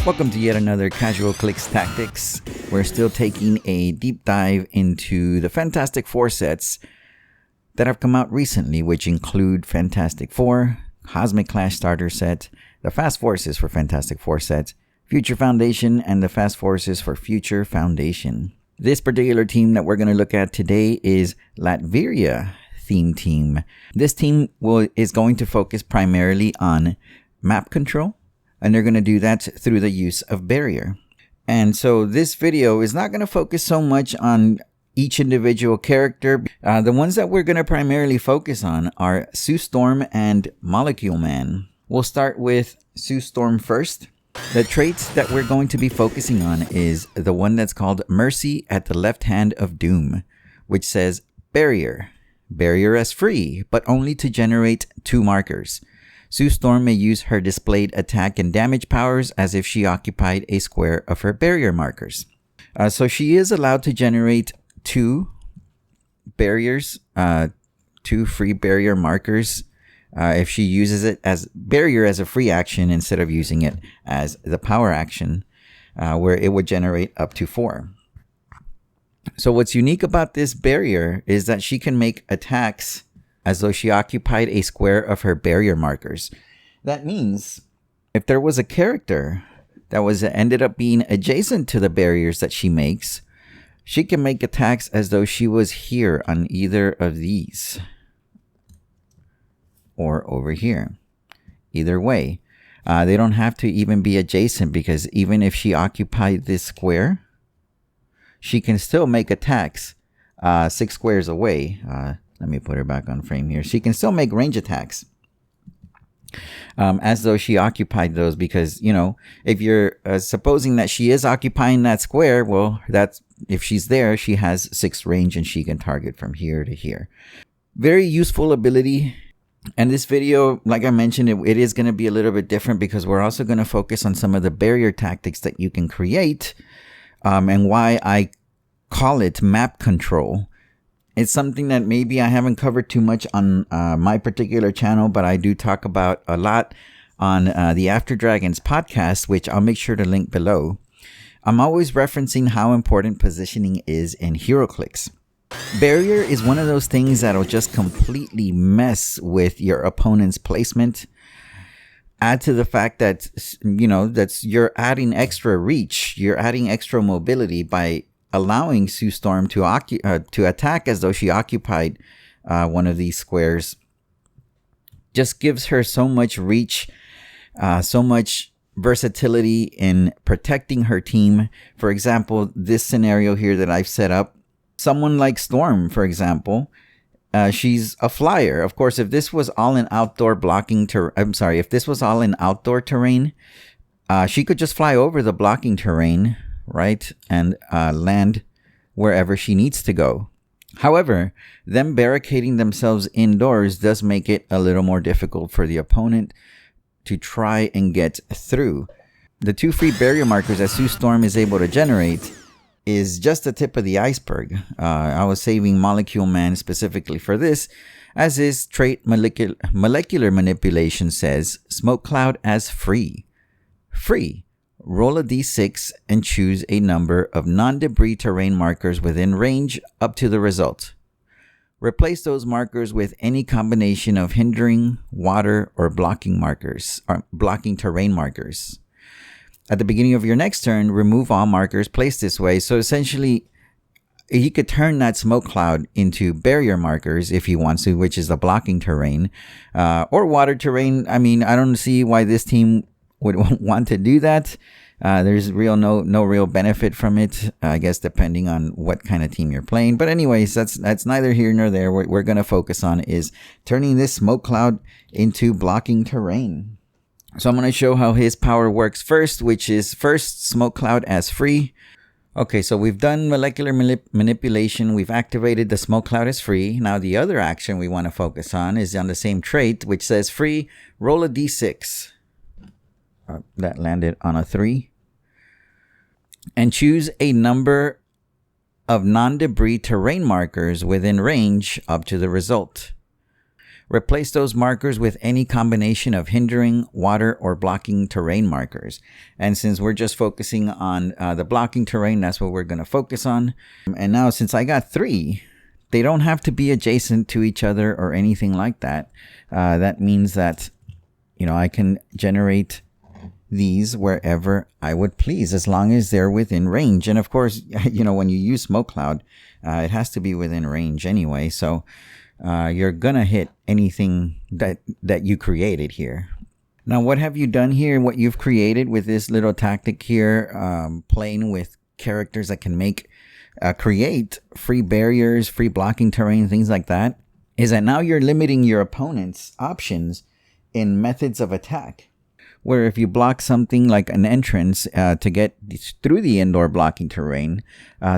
Welcome to yet another HeroClix Tactics. We're still taking a deep dive into the Fantastic Four sets that have come out recently, which include Fantastic Four, Cosmic Clash Starter Set, the Fast Forces for Fantastic Four set, Future Foundation, and the Fast Forces for Future Foundation. This particular team that we're going to look at today is Latveria theme team. This team is going to focus primarily on map control, and they're going to do that through the use of Barrier. And so this video is not going to focus so much on each individual character. The ones that we're going to primarily focus on are Sue Storm and Molecule Man. We'll start with Sue Storm first. The traits that we're going to be focusing on is the one that's called Mercy at the Left Hand of Doom, which says Barrier. Barrier as free, but only to generate 2 markers. Sue Storm may use her displayed attack and damage powers as if she occupied a square of her barrier markers. So she is allowed to generate 2 barriers, 2 free barrier markers, if she uses it as barrier as a free action instead of using it as the power action, where it would generate up to 4. So what's unique about this barrier is that she can make attacks as though she occupied a square of her barrier markers. That means if there was a character that ended up being adjacent to the barriers that she makes, she can make attacks as though she was here on either of these or over here. Either way, they don't have to even be adjacent, because even if she occupied this square, she can still make attacks 6 squares away. Let me put her back on frame here. She can still make range attacks as though she occupied those, because, you know, if you're supposing that she is occupying that square, well, that's if she's there, she has 6 range and she can target from here to here. Very useful ability. And this video, like I mentioned, it is going to be a little bit different, because we're also going to focus on some of the barrier tactics that you can create, and why I call it map control. It's something that maybe I haven't covered too much on my particular channel, but I do talk about a lot on the After Dragons podcast, which I'll make sure to link below. I'm always referencing how important positioning is in HeroClix. Barrier is one of those things that'll just completely mess with your opponent's placement. Add to the fact that, you know, you're adding extra reach, you're adding extra mobility by allowing Sue Storm to attack as though she occupied one of these squares. Just gives her so much reach, so much versatility in protecting her team. For example, this scenario here that I've set up, someone like Storm, for example, she's a flyer. Of course, if this was all in outdoor if this was all in outdoor terrain, she could just fly over the blocking terrain, right, and land wherever she needs to go. However, them barricading themselves indoors does make it a little more difficult for the opponent to try and get through. The 2 free barrier markers that Sue Storm is able to generate is just the tip of the iceberg. I was saving Molecule Man specifically for this, as his trait molecular manipulation says, Smoke Cloud as free. Free. Roll a d6 and choose a number of non-debris terrain markers within range up to the result. Replace those markers with any combination of hindering, water, or blocking markers, or blocking terrain markers. At the beginning of your next turn, remove all markers placed this way. So essentially, he could turn that smoke cloud into barrier markers if he wants to, which is the blocking terrain, or water terrain. I mean, I don't see why this team would want to do that. There's no real benefit from it, I guess, depending on what kind of team you're playing. But anyways, that's neither here nor there. What we're going to focus on is turning this smoke cloud into blocking terrain. So I'm going to show how his power works first, which is first smoke cloud as free. Okay, so we've done molecular manipulation. We've activated the smoke cloud as free. Now the other action we want to focus on is on the same trait, which says free, roll a d6. That landed on a 3. And choose a number of non-debris terrain markers within range up to the result. replace those markers with any combination of hindering, water, or blocking terrain markers. And since we're just focusing on the blocking terrain, that's what we're going to focus on. And now since I got 3, they don't have to be adjacent to each other or anything like that. That means that, I can generate these wherever I would please, as long as they're within range. And of course, when you use Smoke Cloud, it has to be within range anyway. So you're gonna hit anything that you created here. Now, what have you done here? What you've created with this little tactic here, playing with characters that can create free barriers, free blocking terrain, things like that, is that now you're limiting your opponent's options in methods of attack. Where if you block something like an entrance to get through the indoor blocking terrain,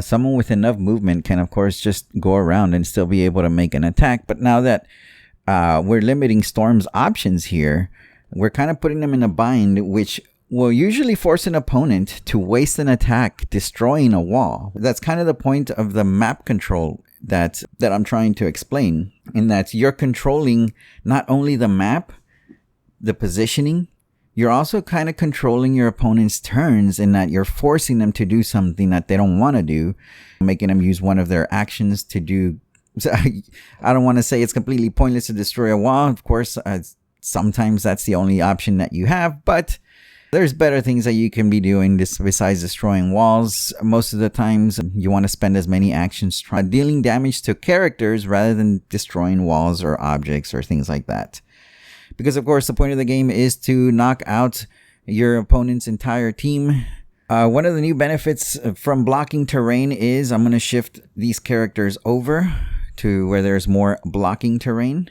someone with enough movement can, of course, just go around and still be able to make an attack. But now that we're limiting Storm's options here, we're kind of putting them in a bind, which will usually force an opponent to waste an attack destroying a wall. That's kind of the point of the map control that I'm trying to explain, in that you're controlling not only the map, the positioning, you're also kind of controlling your opponent's turns, in that you're forcing them to do something that they don't want to do, making them use one of their actions to do. So I don't want to say it's completely pointless to destroy a wall. Of course, sometimes that's the only option that you have, but there's better things that you can be doing besides destroying walls. Most of the times, you want to spend as many actions dealing damage to characters rather than destroying walls or objects or things like that. Because, of course, the point of the game is to knock out your opponent's entire team. One of the new benefits from blocking terrain is I'm going to shift these characters over to where there's more blocking terrain.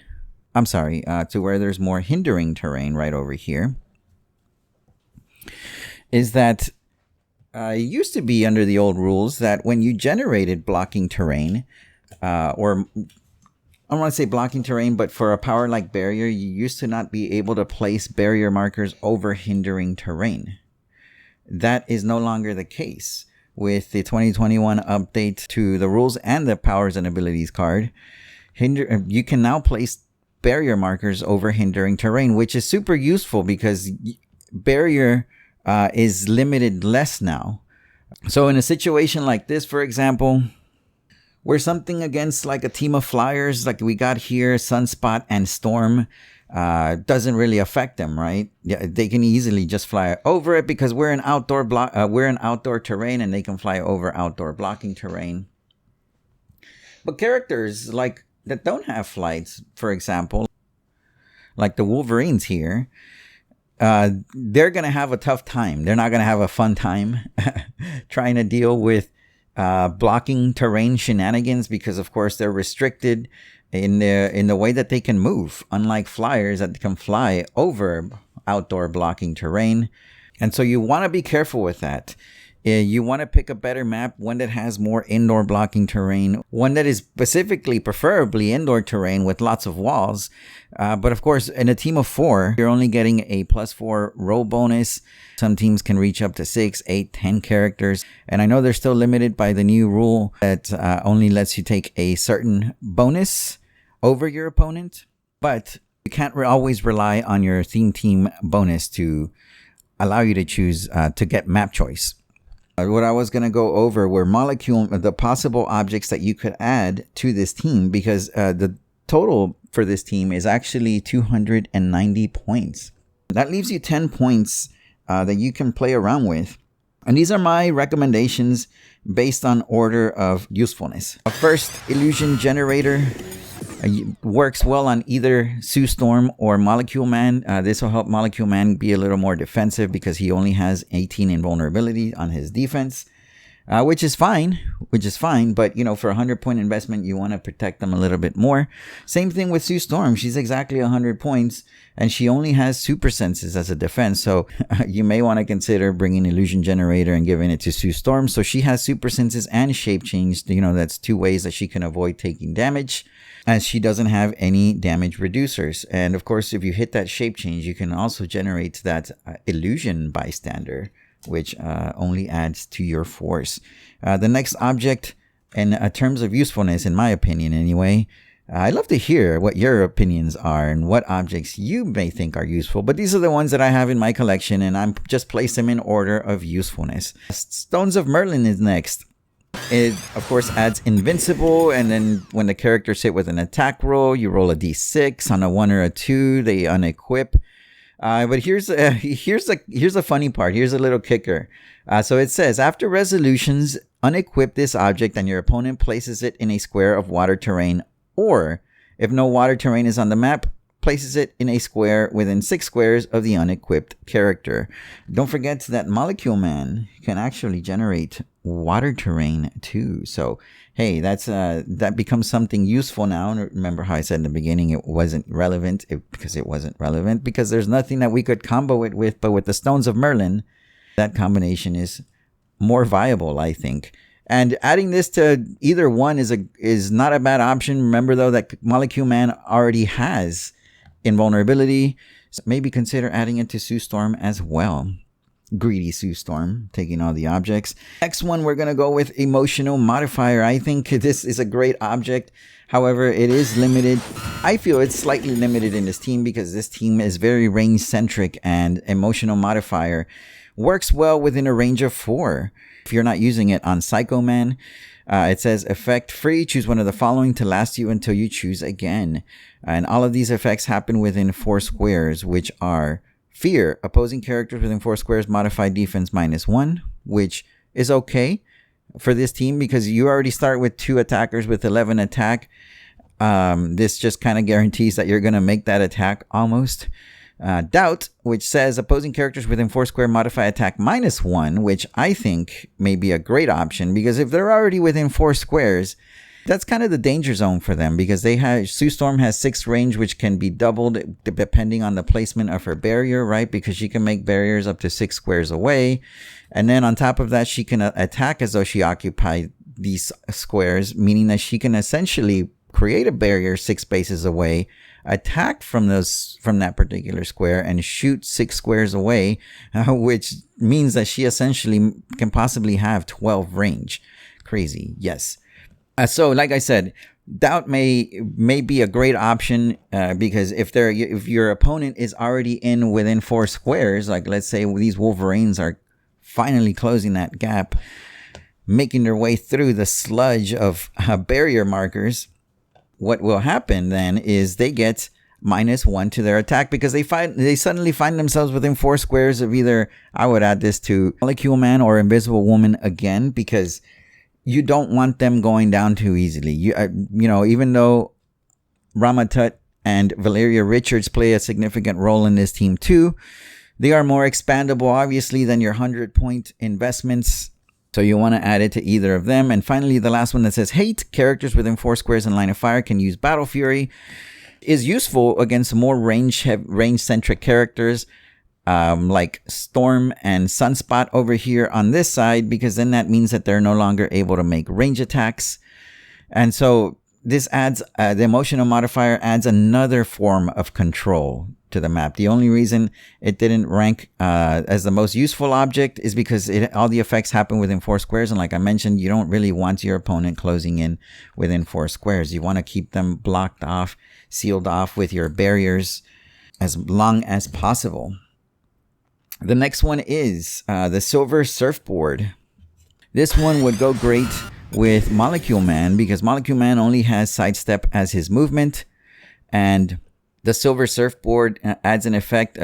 To where there's more hindering terrain right over here. Is that it used to be under the old rules that when you generated blocking terrain, or I don't want to say blocking terrain, but for a power like Barrier, you used to not be able to place barrier markers over hindering terrain. That is no longer the case. With the 2021 update to the rules and the powers and abilities card, you can now place barrier markers over hindering terrain, which is super useful because Barrier is limited less now. So in a situation like this, for example, where something against like a team of flyers like we got here, Sunspot and Storm, doesn't really affect them, right? Yeah, they can easily just fly over it because we're in outdoor terrain, and they can fly over outdoor blocking terrain. But characters like that don't have flights, for example, like the Wolverines here, they're gonna have a tough time. They're not gonna have a fun time trying to deal with blocking terrain shenanigans, because of course they're restricted in the way that they can move, unlike flyers that can fly over outdoor blocking terrain. And so you want to be careful with that. You want to pick a better map, one that has more indoor blocking terrain, one that is specifically, preferably indoor terrain with lots of walls. But of course, in a team of 4, you're only getting a +4 roll bonus. Some teams can reach up to 6, 8, 10 characters. And I know they're still limited by the new rule that only lets you take a certain bonus over your opponent. But you can't always rely on your theme team bonus to allow you to choose to get map choice. What I was going to go over were the possible objects that you could add to this team, because the total for this team is actually 290 points. That leaves you 10 points that you can play around with. And these are my recommendations based on order of usefulness. First, Illusion Generator. Works well on either Sue Storm or Molecule Man. This will help Molecule Man be a little more defensive because he only has 18 invulnerability on his defense, which is fine. But, for a 100-point investment, you want to protect them a little bit more. Same thing with Sue Storm. She's exactly 100 points, and she only has super senses as a defense. So you may want to consider bringing Illusion Generator and giving it to Sue Storm. So she has super senses and shape change. That's 2 ways that she can avoid taking damage, as she doesn't have any damage reducers. And of course, if you hit that shape change, you can also generate that illusion bystander, which only adds to your force. The next object, in terms of usefulness, in my opinion anyway, I'd love to hear what your opinions are and what objects you may think are useful, but these are the ones that I have in my collection, and I'm just placed them in order of usefulness. Stones of Merlin is next. It, of course, adds invincible, and then when the characters hit with an attack roll, you roll a d6. On a 1 or a 2, they unequip. But here's a funny part. Here's a little kicker. So it says, after resolutions, unequip this object and your opponent places it in a square of water terrain, or if no water terrain is on the map, places it in a square within 6 squares of the unequipped character. Don't forget that Molecule Man can actually generate water terrain too. So hey, that becomes something useful now. And remember how I said in the beginning it wasn't relevant, because it wasn't relevant because there's nothing that we could combo it with. But with the Stones of Merlin, that combination is more viable, I think. And adding this to either one is not a bad option. Remember though that Molecule Man already has invulnerability, so maybe consider adding it to Sue Storm as well. Greedy Sue Storm, taking all the objects. Next one, we're going to go with Emotional Modifier. I think this is a great object. However, it is limited. I feel it's slightly limited in this team because this team is very range centric, and Emotional Modifier works well within a range of 4. If you're not using it on Psycho Man, it says effect free, choose one of the following to last you until you choose again. And all of these effects happen within 4 squares, which are Fear, opposing characters within 4 squares modify defense -1, which is okay for this team because you already start with 2 attackers with 11 attack. This just kind of guarantees that you're going to make that attack almost. Doubt, which says opposing characters within 4 square modify attack -1, which I think may be a great option because if they're already within 4 squares, that's kind of the danger zone for them because Sue Storm has 6 range, which can be doubled depending on the placement of her barrier, right? Because she can make barriers up to 6 squares away. And then on top of that, she can attack as though she occupied these squares, meaning that she can essentially create a barrier 6 spaces away, attack from that particular square, and shoot 6 squares away, which means that she essentially can possibly have 12 range. Crazy, yes. So, like I said, Doubt may be a great option because if your opponent is already within 4 squares, like let's say these Wolverines are finally closing that gap, making their way through the sludge of barrier markers, what will happen then is they get -1 to their attack because they suddenly find themselves within 4 squares of either, I would add this to Molecule Man or Invisible Woman again, because you don't want them going down too easily. Even though Ramatut and Valeria Richards play a significant role in this team too, they are more expandable, obviously, than your 100-point investments. So you want to add it to either of them. And finally, the last one that says Hate, characters within 4 squares in line of fire can use Battle Fury, is useful against more range-centric characters. Like Storm and Sunspot over here on this side, because then that means that they're no longer able to make range attacks. And so this adds, the Emotional Modifier adds another form of control to the map. The only reason it didn't rank as the most useful object is because all the effects happen within 4 squares. And like I mentioned, you don't really want your opponent closing in within 4 squares. You want to keep them blocked off, sealed off with your barriers as long as possible. The next one is the Silver Surfboard. This one would go great with Molecule Man because Molecule Man only has Sidestep as his movement, and the Silver Surfboard adds an effect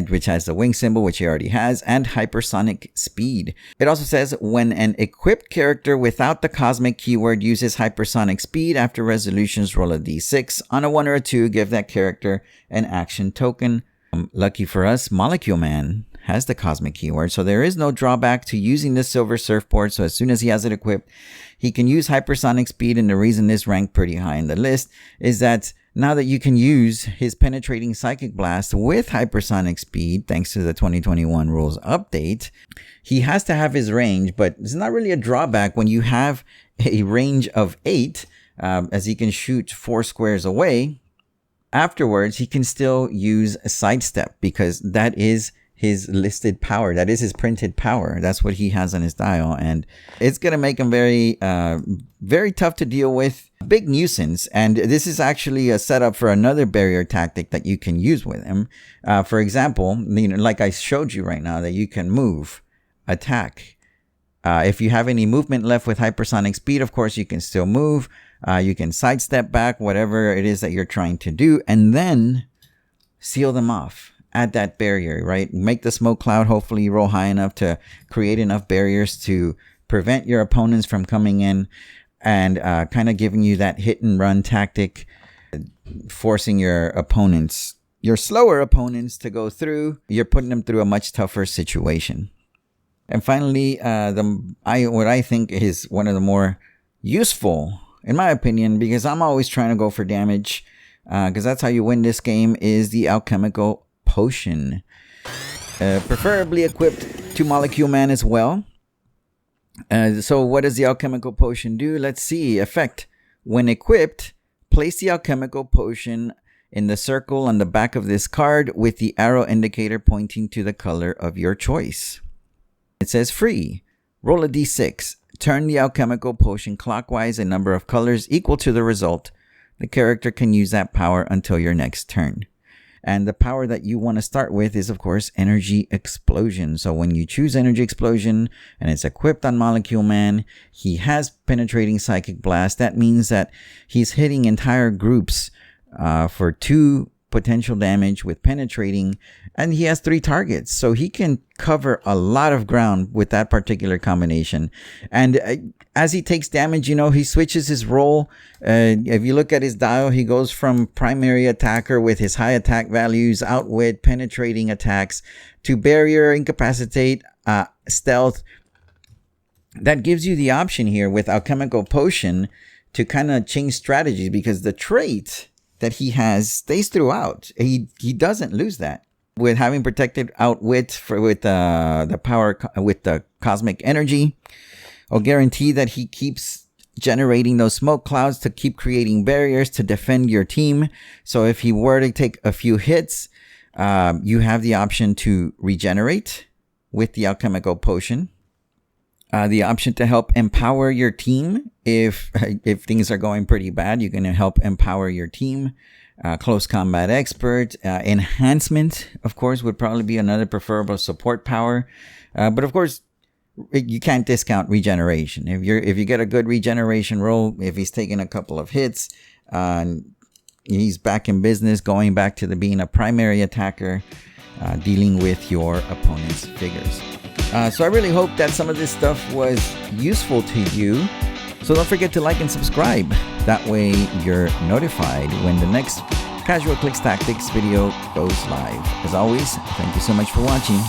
which has the wing symbol, which he already has, and hypersonic speed. It also says when an equipped character without the cosmic keyword uses hypersonic speed, after resolutions roll a d6. On a 1 or a 2, give that character an action token. Lucky for us, Molecule Man has the cosmic keyword, so there is no drawback to using this Silver Surfboard. So as soon as he has it equipped, he can use hypersonic speed. And the reason this ranked pretty high in the list is that now that you can use his penetrating psychic blast with hypersonic speed, thanks to the 2021 rules update, he has to have his range, but it's not really a drawback when you have a range of 8, as he can shoot 4 squares away. Afterwards, he can still use a sidestep because that is his listed power. That is his printed power. That's what he has on his dial. And it's going to make him very, very tough to deal with. Big nuisance. And this is actually a setup for another barrier tactic that you can use with him. For example, like I showed you right now, that you can move, attack. If you have any movement left with hypersonic speed, of course, you can still move. You can sidestep back, whatever it is that you're trying to do, and then seal them off. Add that barrier, right? Make the smoke cloud hopefully roll high enough to create enough barriers to prevent your opponents from coming in, and kind of giving you that hit and run tactic, forcing your opponents, your slower opponents, to go through. You're putting them through a much tougher situation. And finally, what I think is one of the more useful, in my opinion, because I'm always trying to go for damage, because that's how you win this game, is the Alchemical Potion. Preferably equipped to Molecule Man as well. So what does the Alchemical Potion do? Let's see. Effect. When equipped, place the Alchemical Potion in the circle on the back of this card with the arrow indicator pointing to the color of your choice. It says free. Roll a d6. Turn the Alchemical Potion clockwise a number of colors equal to the result. The character can use that power until your next turn. And the power that you want to start with is, of course, Energy Explosion. So when you choose Energy Explosion and it's equipped on Molecule Man, he has Penetrating Psychic Blast. That means that he's hitting entire groups for 2 potential damage with Penetrating, and he has 3 targets. So he can cover a lot of ground with that particular combination. And as he takes damage, he switches his role. If you look at his dial, he goes from primary attacker with his high attack values, outwit, penetrating attacks, to barrier, incapacitate, stealth. That gives you the option here with Alchemical Potion to kind of change strategies, because the trait that he has stays throughout. He doesn't lose that. With having protected outwit with the power with the cosmic energy, I'll guarantee that he keeps generating those smoke clouds to keep creating barriers to defend your team. So if he were to take a few hits, you have the option to regenerate with the Alchemical Potion. The option to help empower your team. If things are going pretty bad, you can help empower your team. Close combat expert. Enhancement, of course, would probably be another preferable support power. But of course, you can't discount regeneration. If you get a good regeneration roll, if he's taking a couple of hits, he's back in business, going back to being a primary attacker, dealing with your opponent's figures. So I really hope that some of this stuff was useful to you. So don't forget to like and subscribe. That way you're notified when the next HeroClix Tactics video goes live. As always, thank you so much for watching.